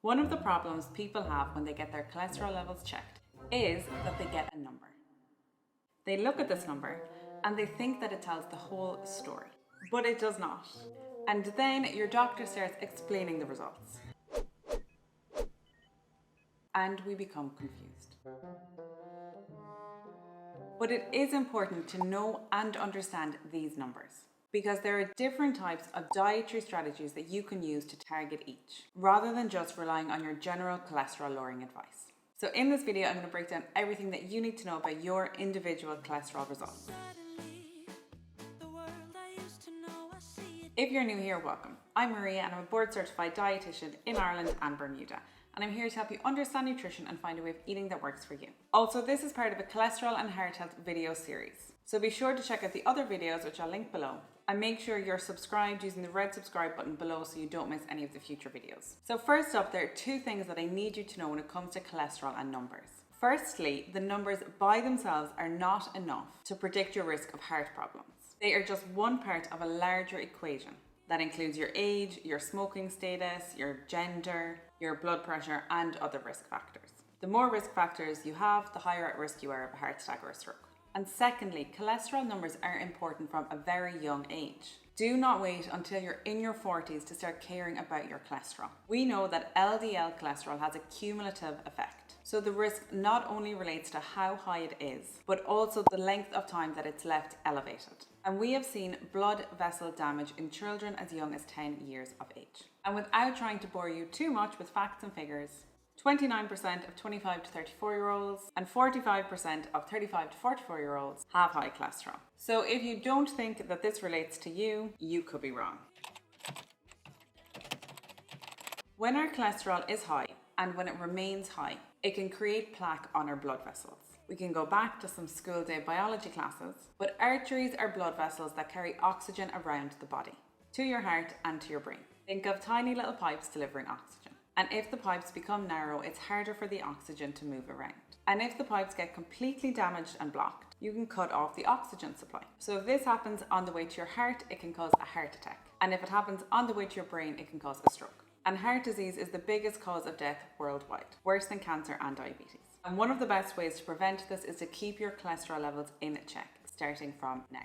One of the problems people have when they get their cholesterol levels checked is that they get a number. They look at this number and they think that it tells the whole story, but it does not. And then your doctor starts explaining the results. And we become confused. But it is important to know and understand these numbers, because there are different types of dietary strategies that you can use to target each, rather than just relying on your general cholesterol lowering advice. So in this video, I'm going to break down everything that you need to know about your individual cholesterol results. If you're new here, welcome. I'm Maria and I'm a board certified dietitian in Ireland and Bermuda. And I'm here to help you understand nutrition and find a way of eating that works for you. Also, this is part of a cholesterol and heart health video series. So be sure to check out the other videos, which I'll link below. And make sure you're subscribed using the red subscribe button below so you don't miss any of the future videos. So first up, there are two things that I need you to know when it comes to cholesterol and numbers. Firstly, the numbers by themselves are not enough to predict your risk of heart problems. They are just one part of a larger equation that includes your age, your smoking status, your gender, your blood pressure, and other risk factors. The more risk factors you have, the higher at risk you are of a heart attack or a stroke. And secondly, cholesterol numbers are important from a very young age. Do not wait until you're in your 40s to start caring about your cholesterol. We know that LDL cholesterol has a cumulative effect. So the risk not only relates to how high it is, but also the length of time that it's left elevated. And we have seen blood vessel damage in children as young as 10 years of age. And without trying to bore you too much with facts and figures, 29% of 25 to 34-year-olds and 45% of 35 to 44-year-olds have high cholesterol. So if you don't think that this relates to you, you could be wrong. When our cholesterol is high and when it remains high, it can create plaque on our blood vessels. We can go back to some school day biology classes, but arteries are blood vessels that carry oxygen around the body, to your heart and to your brain. Think of tiny little pipes delivering oxygen. And if the pipes become narrow, it's harder for the oxygen to move around. And if the pipes get completely damaged and blocked, you can cut off the oxygen supply. So if this happens on the way to your heart, it can cause a heart attack. And if it happens on the way to your brain, it can cause a stroke. And heart disease is the biggest cause of death worldwide, worse than cancer and diabetes. And one of the best ways to prevent this is to keep your cholesterol levels in check, starting from now.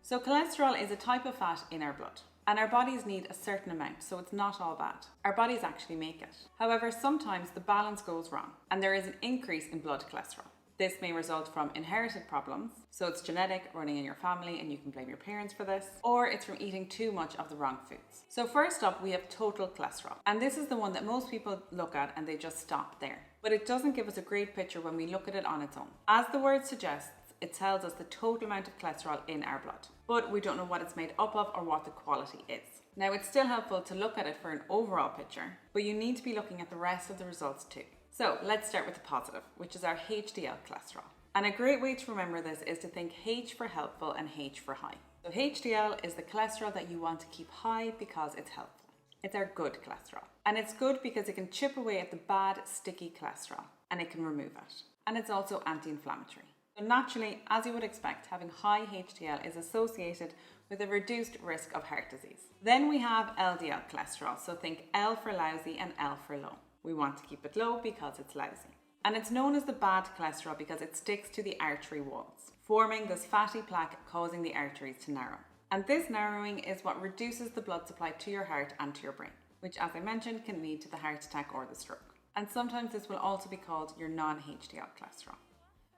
So cholesterol is a type of fat in our blood. And our bodies need a certain amount, so it's not all bad. Our bodies actually make it. However, sometimes the balance goes wrong, and there is an increase in blood cholesterol. This may result from inherited problems, so it's genetic, running in your family, and you can blame your parents for this, or it's from eating too much of the wrong foods. So first up, we have total cholesterol, and this is the one that most people look at and they just stop there. But it doesn't give us a great picture when we look at it on its own. As the word suggests, it tells us the total amount of cholesterol in our blood, but we don't know what it's made up of or what the quality is. Now, it's still helpful to look at it for an overall picture, but you need to be looking at the rest of the results too. So let's start with the positive, which is our HDL cholesterol. And a great way to remember this is to think H for helpful and H for high. So HDL is the cholesterol that you want to keep high because it's helpful. It's our good cholesterol. And it's good because it can chip away at the bad, sticky cholesterol, and it can remove it. And it's also anti-inflammatory. So naturally, as you would expect, having high HDL is associated with a reduced risk of heart disease. Then we have LDL cholesterol, so think L for lousy and L for low. We want to keep it low because it's lousy. And it's known as the bad cholesterol because it sticks to the artery walls, forming this fatty plaque causing the arteries to narrow. And this narrowing is what reduces the blood supply to your heart and to your brain, which, as I mentioned, can lead to the heart attack or the stroke. And sometimes this will also be called your non-HDL cholesterol.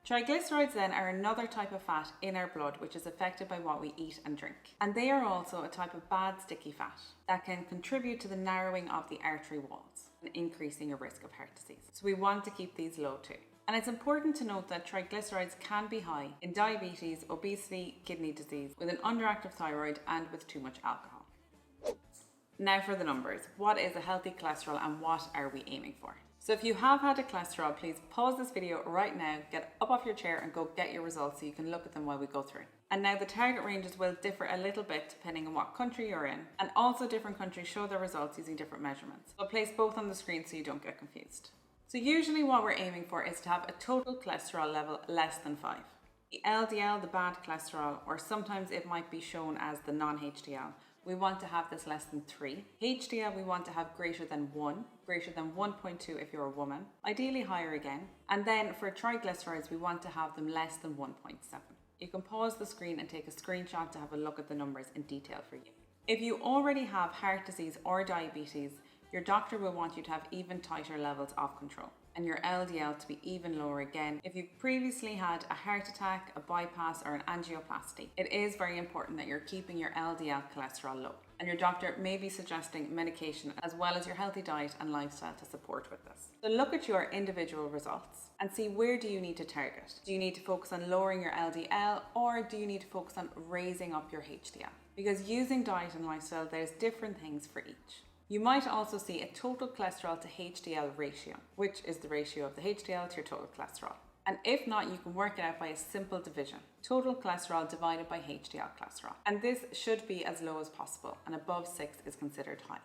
Triglycerides then are another type of fat in our blood which is affected by what we eat and drink. And they are also a type of bad sticky fat that can contribute to the narrowing of the artery walls and increasing your risk of heart disease. So we want to keep these low too. And it's important to note that triglycerides can be high in diabetes, obesity, kidney disease, with an underactive thyroid and with too much alcohol. Now for the numbers. What is a healthy cholesterol and what are we aiming for? So if you have had a cholesterol, please pause this video right now, get up off your chair and go get your results so you can look at them while we go through. And now the target ranges will differ a little bit depending on what country you're in, and also different countries show their results using different measurements. So I'll place both on the screen so you don't get confused. So usually what we're aiming for is to have a total cholesterol level less than 5. The LDL, the bad cholesterol, or sometimes it might be shown as the non-HDL, we want to have this less than 3. HDL, we want to have greater than 1, greater than 1.2 if you're a woman, ideally higher again. And then for triglycerides, we want to have them less than 1.7. You can pause the screen and take a screenshot to have a look at the numbers in detail for you. If you already have heart disease or diabetes, your doctor will want you to have even tighter levels of control, and your LDL to be even lower again. If you've previously had a heart attack, a bypass, or an angioplasty, it is very important that you're keeping your LDL cholesterol low, and your doctor may be suggesting medication as well as your healthy diet and lifestyle to support with this. So look at your individual results and see, where do you need to target? Do you need to focus on lowering your LDL, or do you need to focus on raising up your HDL? Because using diet and lifestyle, there's different things for each. You might also see a total cholesterol to HDL ratio, which is the ratio of the HDL to your total cholesterol. And if not, you can work it out by a simple division. Total cholesterol divided by HDL cholesterol. And this should be as low as possible, and above 6 is considered high.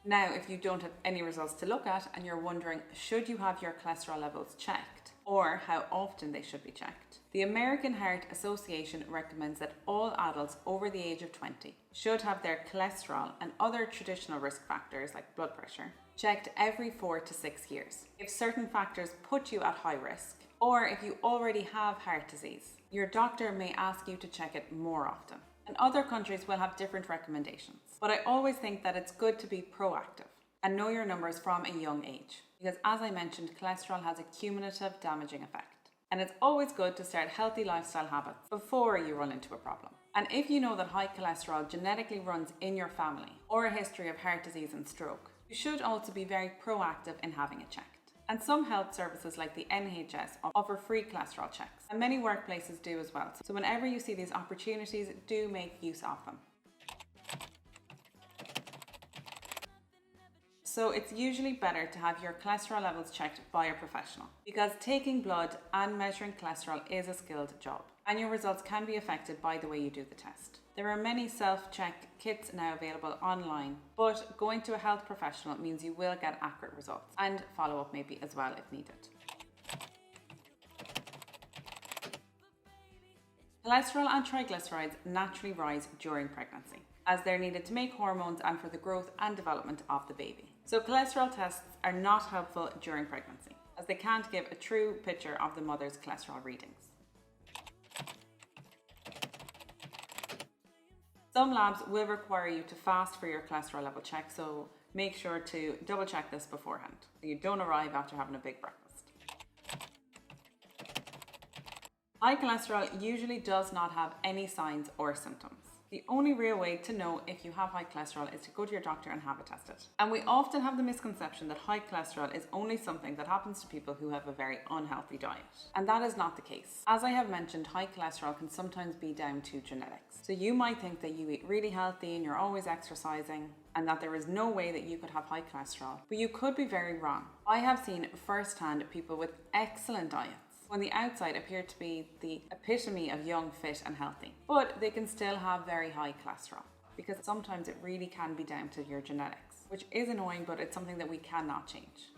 Now, if you don't have any results to look at and you're wondering, should you have your cholesterol levels checked, or how often they should be checked, the American Heart Association recommends that all adults over the age of 20 should have their cholesterol and other traditional risk factors like blood pressure checked every 4 to 6 years. If certain factors put you at high risk, or if you already have heart disease, your doctor may ask you to check it more often. And other countries will have different recommendations. But I always think that it's good to be proactive and know your numbers from a young age, because as I mentioned, cholesterol has a cumulative damaging effect. And it's always good to start healthy lifestyle habits before you run into a problem. And if you know that high cholesterol genetically runs in your family, or a history of heart disease and stroke, you should also be very proactive in having it checked. And some health services like the NHS offer free cholesterol checks, and many workplaces do as well. So whenever you see these opportunities, do make use of them. So it's usually better to have your cholesterol levels checked by a professional, because taking blood and measuring cholesterol is a skilled job, and your results can be affected by the way you do the test. There are many self-check kits now available online, but going to a health professional means you will get accurate results, and follow-up maybe as well if needed. Cholesterol and triglycerides naturally rise during pregnancy, as they're needed to make hormones and for the growth and development of the baby. So cholesterol tests are not helpful during pregnancy, as they can't give a true picture of the mother's cholesterol readings. Some labs will require you to fast for your cholesterol level check, so make sure to double check this beforehand, so you don't arrive after having a big breakfast. High cholesterol usually does not have any signs or symptoms. The only real way to know if you have high cholesterol is to go to your doctor and have it tested. And we often have the misconception that high cholesterol is only something that happens to people who have a very unhealthy diet. And that is not the case. As I have mentioned, high cholesterol can sometimes be down to genetics. So you might think that you eat really healthy and you're always exercising, and that there is no way that you could have high cholesterol. But you could be very wrong. I have seen firsthand people with excellent diets on the outside appear to be the epitome of young, fit and healthy, but they can still have very high cholesterol, because sometimes it really can be down to your genetics, which is annoying, but it's something that we cannot change.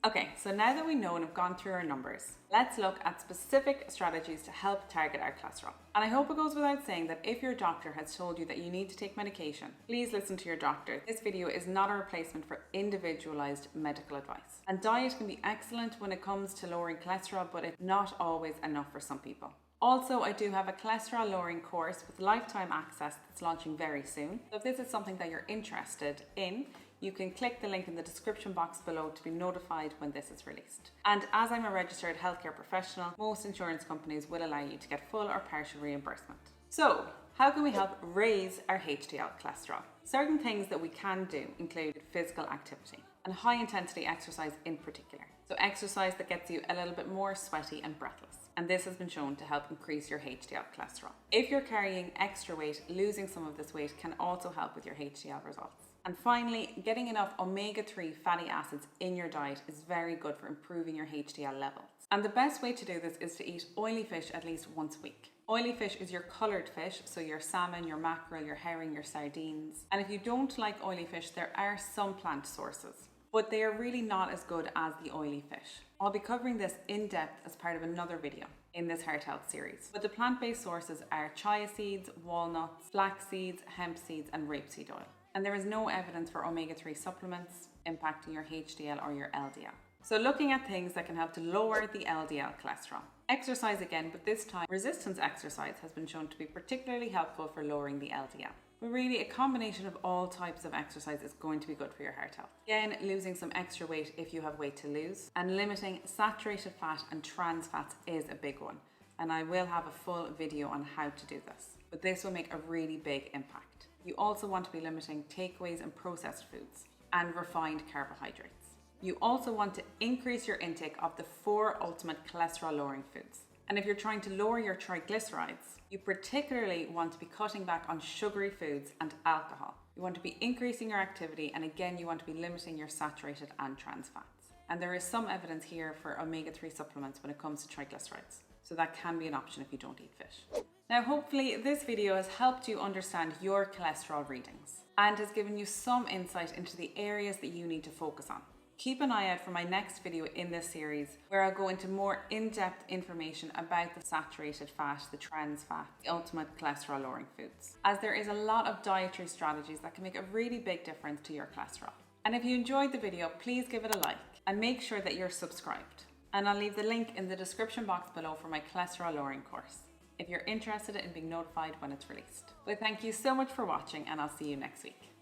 Okay, so now that we know and have gone through our numbers, let's look at specific strategies to help target our cholesterol. And I hope it goes without saying that if your doctor has told you that you need to take medication, please listen to your doctor. This video is not a replacement for individualized medical advice. And diet can be excellent when it comes to lowering cholesterol, but it's not always enough for some people. Also, I do have a cholesterol lowering course with lifetime access that's launching very soon. So if this is something that you're interested in, you can click the link in the description box below to be notified when this is released. And as I'm a registered healthcare professional, most insurance companies will allow you to get full or partial reimbursement. So, how can we help raise our HDL cholesterol? Certain things that we can do include physical activity and high intensity exercise in particular. So exercise that gets you a little bit more sweaty and breathless. And this has been shown to help increase your HDL cholesterol. If you're carrying extra weight, losing some of this weight can also help with your HDL results. And finally, getting enough omega-3 fatty acids in your diet is very good for improving your HDL levels. And the best way to do this is to eat oily fish at least once a week. Oily fish is your coloured fish, so your salmon, your mackerel, your herring, your sardines. And if you don't like oily fish, there are some plant sources. but they are really not as good as the oily fish. I'll be covering this in depth as part of another video in this heart health series. But the plant-based sources are chia seeds, walnuts, flax seeds, hemp seeds, and rapeseed oil. And there is no evidence for omega-3 supplements impacting your HDL or your LDL. So looking at things that can help to lower the LDL cholesterol. Exercise again, but this time resistance exercise has been shown to be particularly helpful for lowering the LDL. But really, a combination of all types of exercise is going to be good for your heart health. Again, losing some extra weight if you have weight to lose, and limiting saturated fat and trans fats is a big one. And I will have a full video on how to do this. But this will make a really big impact. You also want to be limiting takeaways and processed foods and refined carbohydrates. You also want to increase your intake of the 4 ultimate cholesterol lowering foods. And if you're trying to lower your triglycerides, you particularly want to be cutting back on sugary foods and alcohol. You want to be increasing your activity, and again, you want to be limiting your saturated and trans fats. And there is some evidence here for omega-3 supplements when it comes to triglycerides. So that can be an option if you don't eat fish. Now, hopefully this video has helped you understand your cholesterol readings and has given you some insight into the areas that you need to focus on. Keep an eye out for my next video in this series, where I'll go into more in-depth information about the saturated fat, the trans fat, the ultimate cholesterol lowering foods, as there is a lot of dietary strategies that can make a really big difference to your cholesterol. And if you enjoyed the video, please give it a like and make sure that you're subscribed. And I'll leave the link in the description box below for my cholesterol lowering course, if you're interested in being notified when it's released. But thank you so much for watching, and I'll see you next week.